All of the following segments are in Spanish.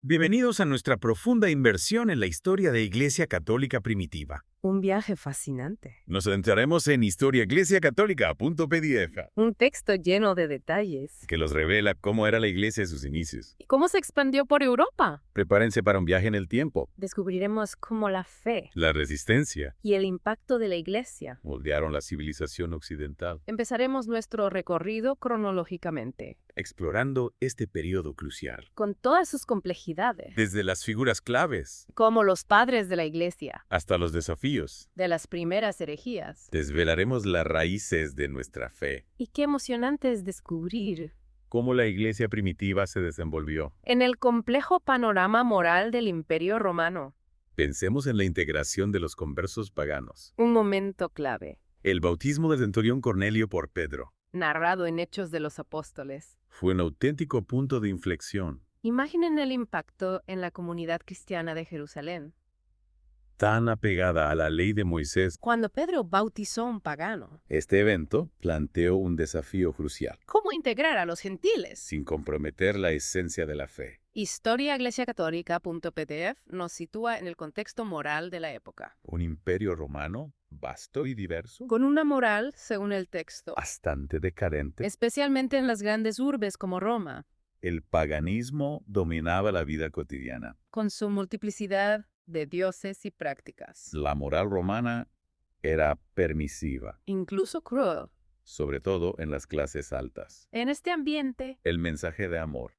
Bienvenidos a nuestra profunda inmersión en la historia de Iglesia Católica primitiva. Un viaje fascinante. Nos adentraremos en historiaeclesiacatólica.pdf, Un texto lleno de detalles. que los revela cómo era la Iglesia en sus inicios. ¿Y cómo se expandió por Europa? Prepárense para un viaje en el tiempo. Descubriremos cómo la fe La resistencia y el impacto de la Iglesia. moldearon la civilización occidental, Empezaremos nuestro recorrido cronológicamente, explorando este periodo crucial. con todas sus complejidades, Desde las figuras claves como los padres de la Iglesia, hasta los desafíos, de las primeras herejías. desvelaremos las raíces de nuestra fe, Y qué emocionante es descubrir, cómo la Iglesia primitiva se desenvolvió. en el complejo panorama moral del Imperio Romano, Pensemos en la integración de los conversos paganos. un momento clave, El bautismo del centurión Cornelio por Pedro narrado en Hechos de los Apóstoles. fue un auténtico punto de inflexión, Imaginen el impacto en la comunidad cristiana de Jerusalén. tan apegada a la ley de Moisés. Cuando Pedro bautizó a un pagano, Este evento planteó un desafío crucial, ¿cómo integrar a los gentiles? sin comprometer la esencia de la fe. Historiaeclesiacatólica.pdf nos sitúa en el contexto moral de la época, Un imperio romano vasto y diverso, con una moral, según el texto, bastante decadente. especialmente en las grandes urbes como Roma, El paganismo dominaba la vida cotidiana. con su multiplicidad de dioses y prácticas, La moral romana era permisiva, incluso cruel. sobre todo en las clases altas. En este ambiente, El mensaje de amor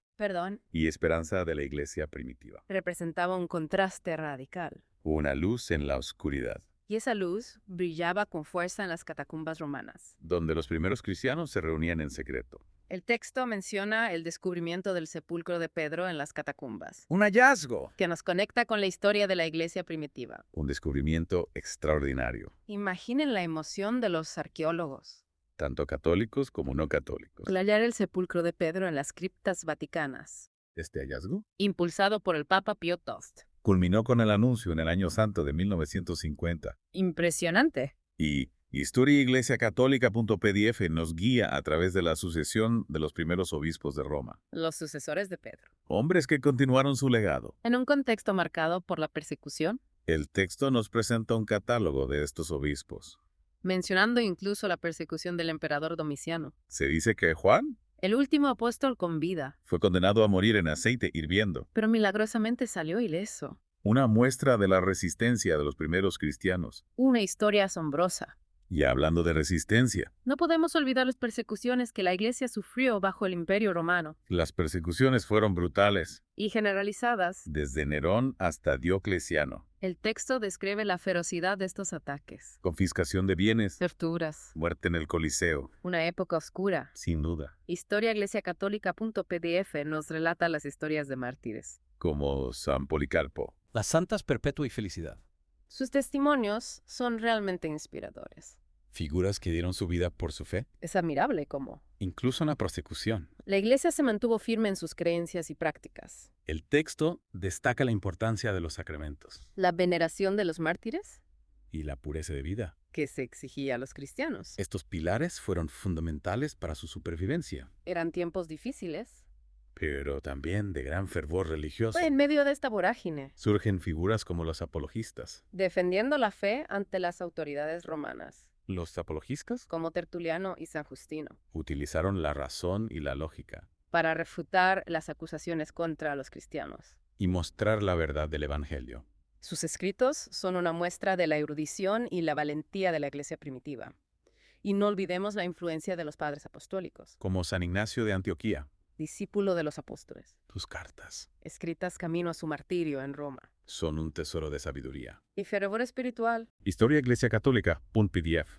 y esperanza de la Iglesia primitiva. representaba un contraste radical. Una luz en la oscuridad, Y esa luz brillaba con fuerza en las catacumbas romanas. donde los primeros cristianos se reunían en secreto. El texto menciona el descubrimiento del sepulcro de Pedro en las catacumbas, ¡Un hallazgo! que nos conecta con la historia de la iglesia primitiva. Un descubrimiento extraordinario, Imaginen la emoción de los arqueólogos tanto católicos como no católicos. al hallar el sepulcro de Pedro en las criptas vaticanas, Este hallazgo impulsado por el Papa Pío XII. culminó con el anuncio en el año santo de 1950. Impresionante. Y historiaeclesiacatólica.pdf nos guía a través de la sucesión de los primeros obispos de Roma. Los sucesores de Pedro. Hombres que continuaron su legado. En un contexto marcado por la persecución, El texto nos presenta un catálogo de estos obispos. mencionando incluso la persecución del emperador Domiciano. Se dice que Juan El último apóstol con vida, fue condenado a morir en aceite hirviendo. pero milagrosamente salió ileso. Una muestra de la resistencia de los primeros cristianos. Una historia asombrosa. Y hablando de resistencia, No podemos olvidar las persecuciones que la Iglesia sufrió bajo el Imperio Romano, las persecuciones fueron brutales, y generalizadas. desde Nerón hasta Diocleciano. El texto describe la ferocidad de estos ataques. Confiscación de bienes, Torturas. muerte en el Coliseo, Una época oscura. sin duda, Historiaeclesiacatólica.pdf nos relata las historias de mártires. como San Policarpo. Las santas perpetua y felicidad. Sus testimonios son realmente inspiradores. Figuras que dieron su vida por su fe, Es admirable cómo incluso en la persecución. la Iglesia se mantuvo firme en sus creencias y prácticas. El texto destaca la importancia de los sacramentos La veneración de los mártires y la pureza de vida. que se exigía a los cristianos. Estos pilares fueron fundamentales para su supervivencia, Eran tiempos difíciles. pero también de gran fervor religioso. En medio de esta vorágine, Surgen figuras como los apologistas. defendiendo la fe ante las autoridades romanas, Los apologistas como Tertuliano y San Justino, utilizaron la razón y la lógica para refutar las acusaciones contra los cristianos. y mostrar la verdad del Evangelio. Sus escritos son una muestra de la erudición y la valentía de la Iglesia primitiva. Y no olvidemos la influencia de los padres apostólicos, Como San Ignacio de Antioquía, discípulo de los apóstoles, tus cartas escritas camino a su martirio en Roma. son un tesoro de sabiduría. Y fervor espiritual, Historiaeclesiacatólica.pdf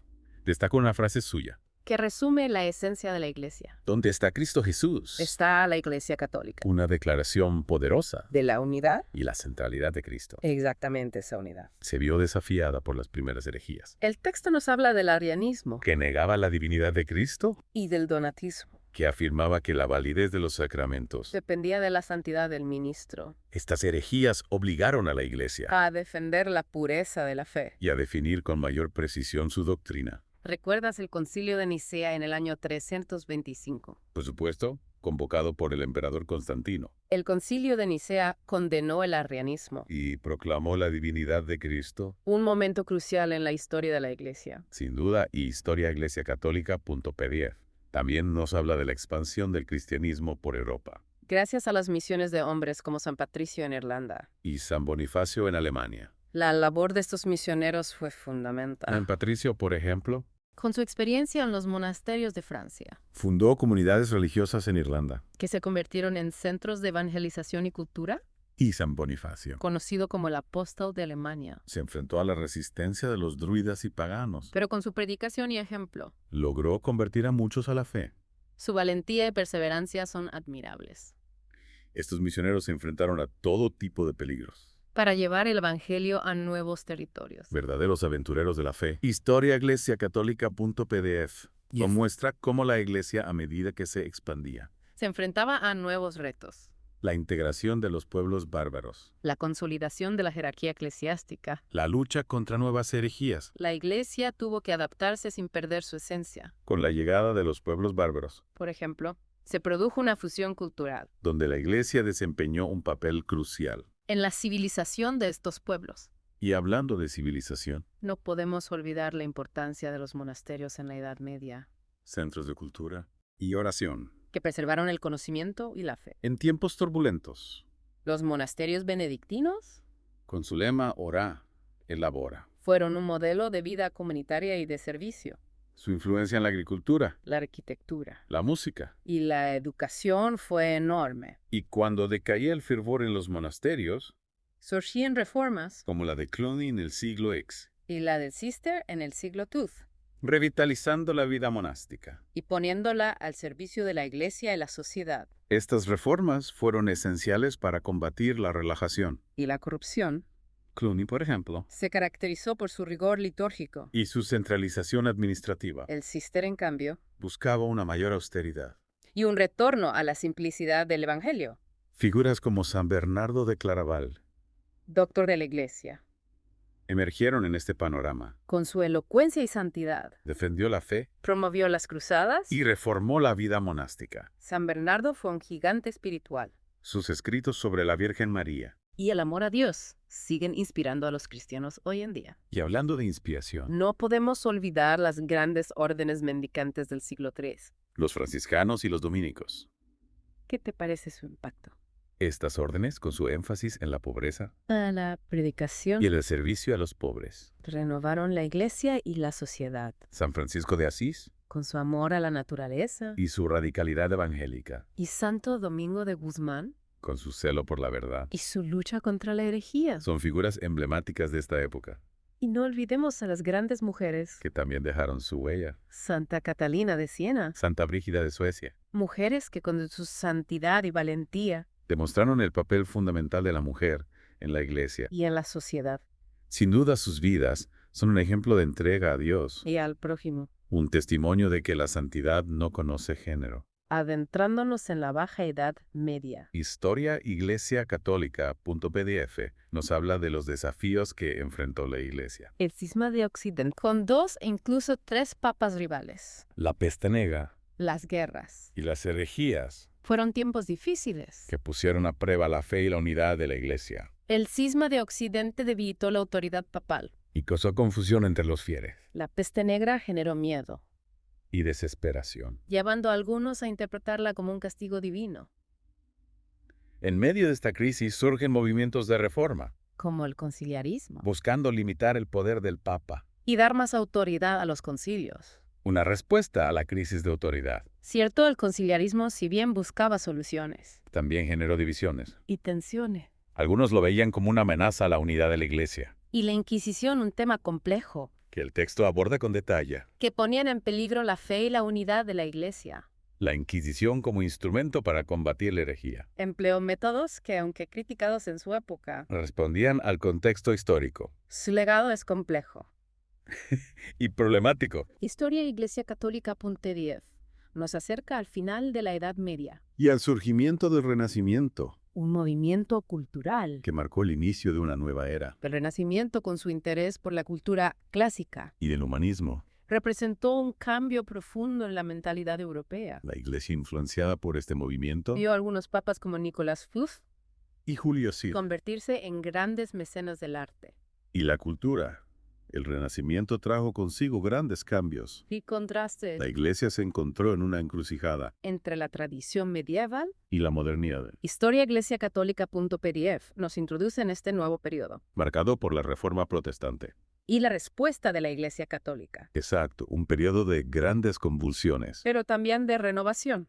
destaca una frase suya. que resume la esencia de la Iglesia. ¿Dónde está Cristo Jesús? Está la Iglesia católica. Una declaración poderosa ¿De la unidad? y la centralidad de Cristo. Exactamente esa unidad. Se vio desafiada por las primeras herejías, El texto nos habla del arrianismo que negaba la divinidad de Cristo, y del donatismo. que afirmaba que la validez de los sacramentos. Dependía de la santidad del ministro, Estas herejías obligaron a la Iglesia a defender la pureza de la fe. y a definir con mayor precisión su doctrina. ¿Recuerdas el concilio de Nicea en el año 325? Por supuesto, convocado por el emperador Constantino, El Concilio de Nicea condenó el arrianismo, y proclamó la divinidad de Cristo. un momento crucial en la historia de la Iglesia. Sin duda, y historiaiglesiacatólica.pdf también nos habla de la expansión del cristianismo por Europa, Gracias a las misiones de hombres como San Patricio en Irlanda. y San Bonifacio en Alemania. La labor de estos misioneros fue fundamental. San Patricio, por ejemplo, Con su experiencia en los monasterios de Francia, fundó comunidades religiosas en Irlanda. que se convirtieron en centros de evangelización y cultura, Y San Bonifacio conocido como el apóstol de Alemania. se enfrentó a la resistencia de los druidas y paganos. Pero con su predicación y ejemplo, Logró convertir a muchos a la fe. su valentía y perseverancia son admirables. Estos misioneros se enfrentaron a todo tipo de peligros. Para llevar el evangelio a nuevos territorios. Verdaderos aventureros de la fe. historiaiglesiacatólica.pdf nos muestra cómo la iglesia, a medida que se expandía, Se enfrentaba a nuevos retos. la integración de los pueblos bárbaros, La consolidación de la jerarquía eclesiástica. la lucha contra nuevas herejías, La Iglesia tuvo que adaptarse sin perder su esencia. con la llegada de los pueblos bárbaros, Por ejemplo, se produjo una fusión cultural donde la iglesia desempeñó un papel crucial. en la civilización de estos pueblos. Y hablando de civilización, No podemos olvidar la importancia de los monasterios en la Edad Media, centros de cultura, y oración. que preservaron el conocimiento y la fe. En tiempos turbulentos, Los monasterios benedictinos con su lema Orá, elabora. fueron un modelo de vida comunitaria y de servicio. Su influencia en la agricultura, La arquitectura la música. y la educación fue enorme. Y cuando decaía el fervor en los monasterios, Surgían reformas como la de Cluny en el siglo X, y la del Cister en el siglo II, revitalizando la vida monástica. y poniéndola al servicio de la Iglesia y la sociedad. Estas reformas fueron esenciales para combatir la relajación. Y la corrupción Cluny, por ejemplo, se caracterizó por su rigor litúrgico. y su centralización administrativa, El Cister, en cambio, buscaba una mayor austeridad. y un retorno a la simplicidad del Evangelio. Figuras como San Bernardo de Claraval Doctor de la Iglesia, emergieron en este panorama. con su elocuencia y santidad, Defendió la fe promovió las cruzadas. y reformó la vida monástica. San Bernardo fue un gigante espiritual. Sus escritos sobre la Virgen María. Y el amor a Dios siguen inspirando a los cristianos hoy en día. Y hablando de inspiración, No podemos olvidar las grandes órdenes mendicantes del siglo III. los franciscanos y los dominicos. ¿Qué te parece su impacto? Estas órdenes, con su énfasis en la pobreza A la predicación y en el servicio a los pobres. renovaron la Iglesia y la sociedad, San Francisco de Asís con su amor a la naturaleza. y su radicalidad evangélica, Y Santo Domingo de Guzmán con su celo por la verdad, y su lucha contra la herejía. son figuras emblemáticas de esta época, Y no olvidemos a las grandes mujeres. que también dejaron su huella. Santa Catalina de Siena, Santa Brígida de Suecia. mujeres que con su santidad y valentía Demostraron el papel fundamental de la mujer en la Iglesia. y en la sociedad Sin duda sus vidas son un ejemplo de entrega a Dios, y al prójimo, un testimonio de que la santidad no conoce género. adentrándonos en la Baja Edad Media. historiaiglesiacatólica.pdf nos habla de los desafíos que enfrentó la Iglesia. El cisma de Occidente, con 2 e incluso 3 papas rivales. La peste negra Las guerras. y las herejías Fueron tiempos difíciles. que pusieron a prueba la fe y la unidad de la Iglesia El cisma de Occidente debilitó la autoridad papal. y causó confusión entre los fieles La peste negra generó miedo, y desesperación. llevando a algunos a interpretarla como un castigo divino, En medio de esta crisis surgen movimientos de reforma, como el conciliarismo, buscando limitar el poder del Papa, y dar más autoridad a los concilios. una respuesta a la crisis de autoridad. Cierto, el conciliarismo, si bien buscaba soluciones También generó divisiones. y tensiones, Algunos lo veían como una amenaza a la unidad de la Iglesia, y la Inquisición, un tema complejo, que el texto aborda con detalle. que ponían en peligro la fe y la unidad de la Iglesia. La Inquisición como instrumento para combatir la herejía. Empleó métodos que, aunque criticados en su época, Respondían al contexto histórico su legado es complejo. y problemático. historiaiglesiacatólica.pdf nos acerca al final de la Edad Media, y al surgimiento del Renacimiento, un movimiento cultural. que marcó el inicio de una nueva era, El Renacimiento, con su interés por la cultura clásica, y del humanismo, representó un cambio profundo en la mentalidad europea. La Iglesia influenciada por este movimiento Vio a algunos papas como Nicolás Fluff y Julio Cid convertirse en grandes mecenas del arte. y la cultura. El Renacimiento trajo consigo grandes cambios. Y contrastes La Iglesia se encontró en una encrucijada entre la tradición medieval. y la modernidad, Historiaeglesiacatólica.pdf nos introduce en este nuevo periodo marcado por la Reforma Protestante. y la respuesta de la Iglesia Católica, Exacto, un periodo de grandes convulsiones pero también de renovación.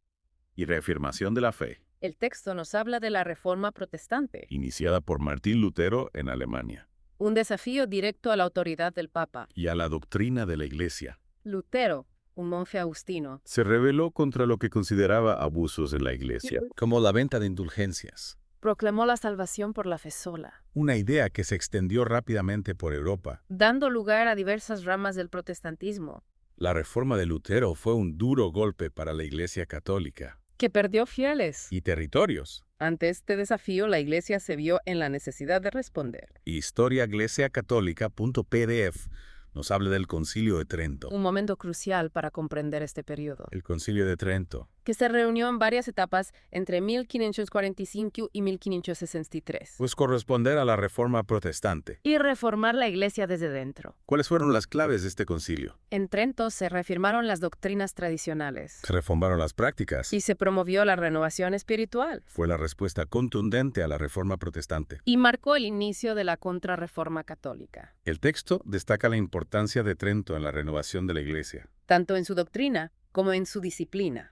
y reafirmación de la fe, El texto nos habla de la Reforma Protestante, iniciada por Martín Lutero en Alemania, un desafío directo a la autoridad del Papa. y a la doctrina de la Iglesia. Lutero, un monje agustino, Se rebeló contra lo que consideraba abusos en la Iglesia, como la venta de indulgencias, proclamó la salvación por la fe sola, una idea que se extendió rápidamente por Europa. dando lugar a diversas ramas del protestantismo, La reforma de Lutero fue un duro golpe para la Iglesia católica que perdió fieles. y territorios. Ante este desafío, la Iglesia se vio en la necesidad de responder. Historiaeglesiacatólica.pdf nos habla del Concilio de Trento. Un momento crucial para comprender este periodo, El Concilio de Trento que se reunió en varias etapas entre 1545 y 1563, pues corresponder a la reforma protestante. y reformar la Iglesia desde dentro. ¿Cuáles fueron las claves de este concilio? En Trento se reafirmaron las doctrinas tradicionales Se reformaron las prácticas. y se promovió la renovación espiritual, Fue la respuesta contundente a la reforma protestante. y marcó el inicio de la contrarreforma católica, El texto destaca la importancia de Trento en la renovación de la Iglesia. tanto en su doctrina como en su disciplina.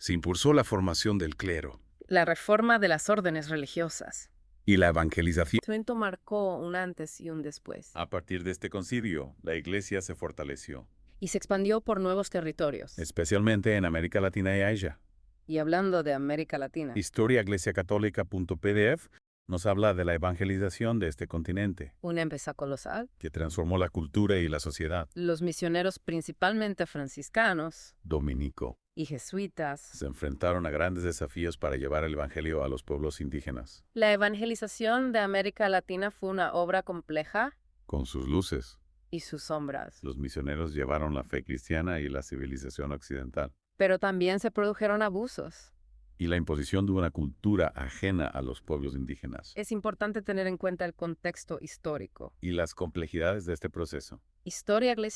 Se impulsó la formación del clero La reforma de las órdenes religiosas. y la evangelización. Trento marcó un antes y un después, A partir de este concilio, la Iglesia se fortaleció. y se expandió por nuevos territorios. Especialmente en América Latina y Asia. Y hablando de América Latina, Historiaeglesiacatólica.pdf nos habla de la evangelización de este continente, una empresa colosal, que transformó la cultura y la sociedad. los misioneros principalmente franciscanos Dominico y jesuitas. se enfrentaron a grandes desafíos para llevar el evangelio a los pueblos indígenas, La evangelización de América Latina fue una obra compleja con sus luces. y sus sombras, Los misioneros llevaron la fe cristiana y la civilización occidental, pero también se produjeron abusos. y la imposición de una cultura ajena a los pueblos indígenas, Es importante tener en cuenta el contexto histórico. y las complejidades de este proceso.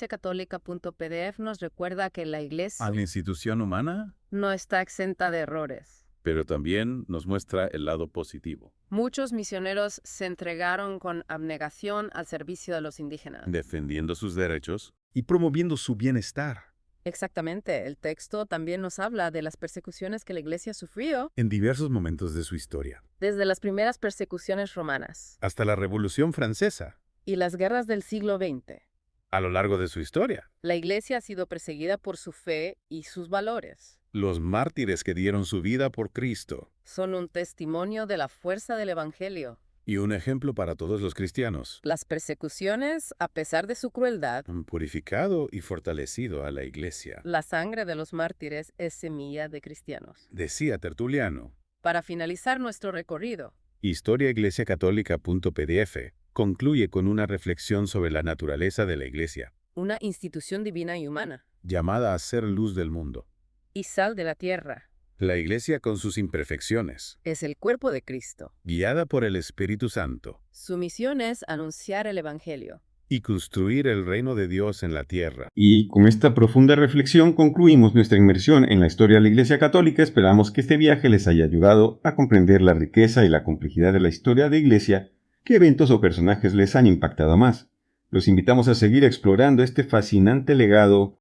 Historiaeglesiacatólica.pdf nos recuerda que la Iglesia ¿A la institución humana? no está exenta de errores. Pero también nos muestra el lado positivo, Muchos misioneros se entregaron con abnegación al servicio de los indígenas. defendiendo sus derechos y promoviendo su bienestar. Exactamente, el texto también nos habla de las persecuciones que la Iglesia sufrió En diversos momentos de su historia, desde las primeras persecuciones romanas hasta la Revolución Francesa, y las guerras del siglo XX. a lo largo de su historia. La Iglesia ha sido perseguida por su fe y sus valores. Los mártires que dieron su vida por Cristo Son un testimonio de la fuerza del Evangelio. y un ejemplo para todos los cristianos. Las persecuciones, a pesar de su crueldad, Han purificado y fortalecido a la Iglesia, la sangre de los mártires es semilla de cristianos. decía Tertuliano. Para finalizar nuestro recorrido, Historiaeglesiacatólica.pdf concluye con una reflexión sobre la naturaleza de la Iglesia, una institución divina y humana, llamada a ser luz del mundo. y sal de la tierra, La Iglesia con sus imperfecciones, es el cuerpo de Cristo. guiada por el Espíritu Santo, Su misión es anunciar el Evangelio. y construir el reino de Dios en la tierra. Y con esta profunda reflexión concluimos nuestra inmersión en la historia de la Iglesia Católica. Esperamos que este viaje les haya ayudado a comprender la riqueza y la complejidad de la historia de la Iglesia, qué eventos o personajes les han impactado más. Los invitamos a seguir explorando este fascinante legado